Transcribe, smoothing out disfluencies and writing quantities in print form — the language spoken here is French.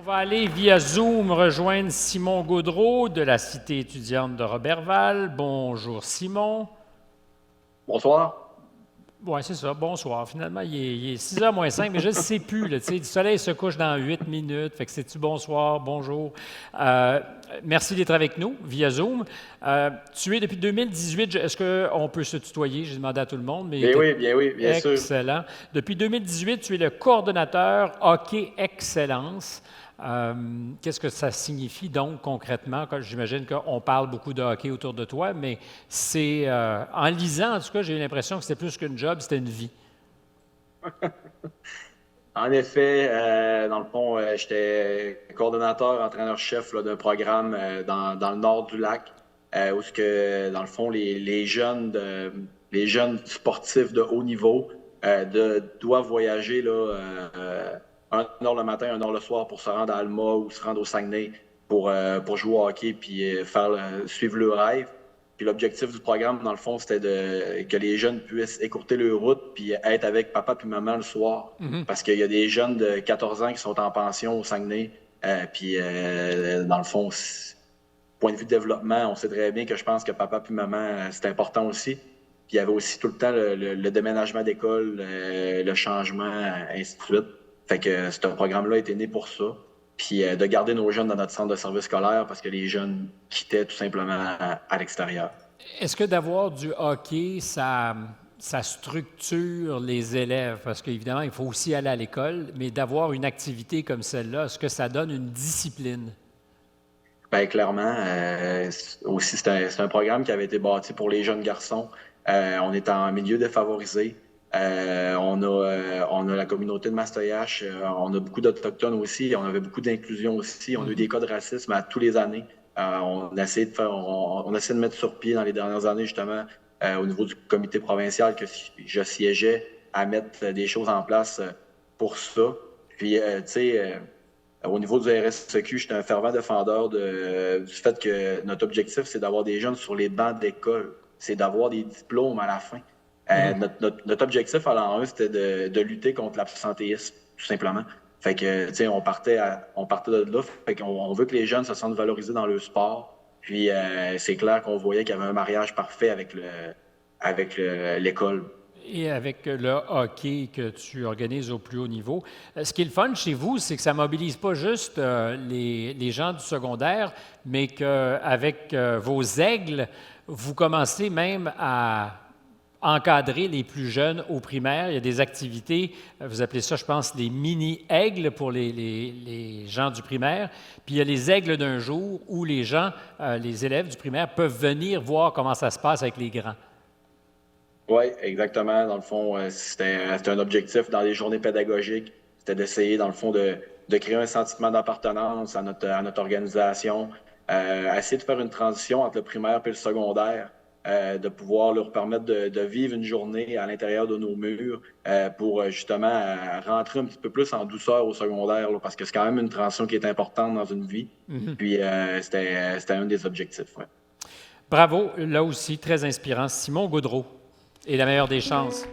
va aller via Zoom rejoindre Simon Gaudreault de la Cité étudiante de Roberval. Bonjour Simon. Bonsoir. Oui, c'est ça. Bonsoir. Finalement, il est 6h moins 5, mais je ne sais plus. Là, tu sais, le soleil se couche dans 8 minutes. Fait que c'est-tu bonsoir, bonjour. Merci d'être avec nous via Zoom. Tu es depuis 2018. Est-ce qu'on peut se tutoyer? J'ai demandé à tout le monde, mais Bien oui, bien sûr. excellent. Depuis 2018, tu es le coordonnateur Hockey Excellence. Qu'est-ce que ça signifie donc concrètement? J'imagine qu'on parle beaucoup de hockey autour de toi, mais c'est en lisant, en tout cas, j'ai eu l'impression que c'était plus qu'une job, c'était une vie. En effet, dans le fond, j'étais coordonnateur, entraîneur-chef là, d'un programme dans le nord du lac, où ce que, dans le fond, les jeunes sportifs de haut niveau doivent voyager là, 1 heure le matin, 1 heure le soir pour se rendre à Alma ou se rendre au Saguenay pour jouer au hockey puis suivre le rêve. Puis l'objectif du programme, dans le fond, c'était que les jeunes puissent écourter leur route puis être avec papa puis maman le soir. Parce qu'il y a des jeunes de 14 ans qui sont en pension au Saguenay. Dans le fond, point de vue développement, on sait très bien que je pense que papa puis maman, c'est important aussi. Puis il y avait aussi tout le temps le déménagement d'école, le changement, ainsi de suite. Fait que ce programme-là a été né pour ça. Puis de garder nos jeunes dans notre centre de service scolaire parce que les jeunes quittaient tout simplement à l'extérieur. Est-ce que d'avoir du hockey, ça structure les élèves? Parce qu'évidemment, il faut aussi aller à l'école, mais d'avoir une activité comme celle-là, est-ce que ça donne une discipline? Bien, clairement, aussi, c'est un programme qui avait été bâti pour les jeunes garçons. On est en milieu défavorisé. On a la communauté de Mastoyache. On a beaucoup d'Autochtones aussi. On avait beaucoup d'inclusion aussi. On a eu des cas de racisme à tous les années. On a essayé on a essayé de mettre sur pied dans les dernières années, justement, au niveau du comité provincial que je siégeais, à mettre des choses en place pour ça. Puis, tu sais, au niveau du RSEQ, j'étais un fervent défendeur du fait que notre objectif, c'est d'avoir des jeunes sur les bancs d'école. C'est d'avoir des diplômes à la fin. Mhm. Notre objectif à l'an 1, c'était de lutter contre l'absentéisme, tout simplement. Fait que, tu sais, on partait de là. Fait qu'on on veut que les jeunes se sentent valorisés dans le sport. Puis, c'est clair qu'on voyait qu'il y avait un mariage parfait avec l'école. Et avec le hockey que tu organises au plus haut niveau. Ce qui est le fun chez vous, c'est que ça ne mobilise pas juste les gens du secondaire, mais qu'avec vos aigles, vous commencez même à encadrer les plus jeunes au primaire. Il y a des activités, vous appelez ça, je pense, les mini-aigles pour les gens du primaire. Puis il y a les aigles d'un jour où les gens, les élèves du primaire peuvent venir voir comment ça se passe avec les grands. Oui, exactement. Dans le fond, c'était un objectif dans les journées pédagogiques. C'était d'essayer, dans le fond, de créer un sentiment d'appartenance à notre organisation, essayer de faire une transition entre le primaire et le secondaire, de pouvoir leur permettre de vivre une journée à l'intérieur de nos murs pour justement rentrer un petit peu plus en douceur au secondaire, là, parce que c'est quand même une transition qui est importante dans une vie. Mhm. Puis c'était un des objectifs. Ouais. Bravo, là aussi, très inspirant. Simon Gaudreault. Et la meilleure des chances.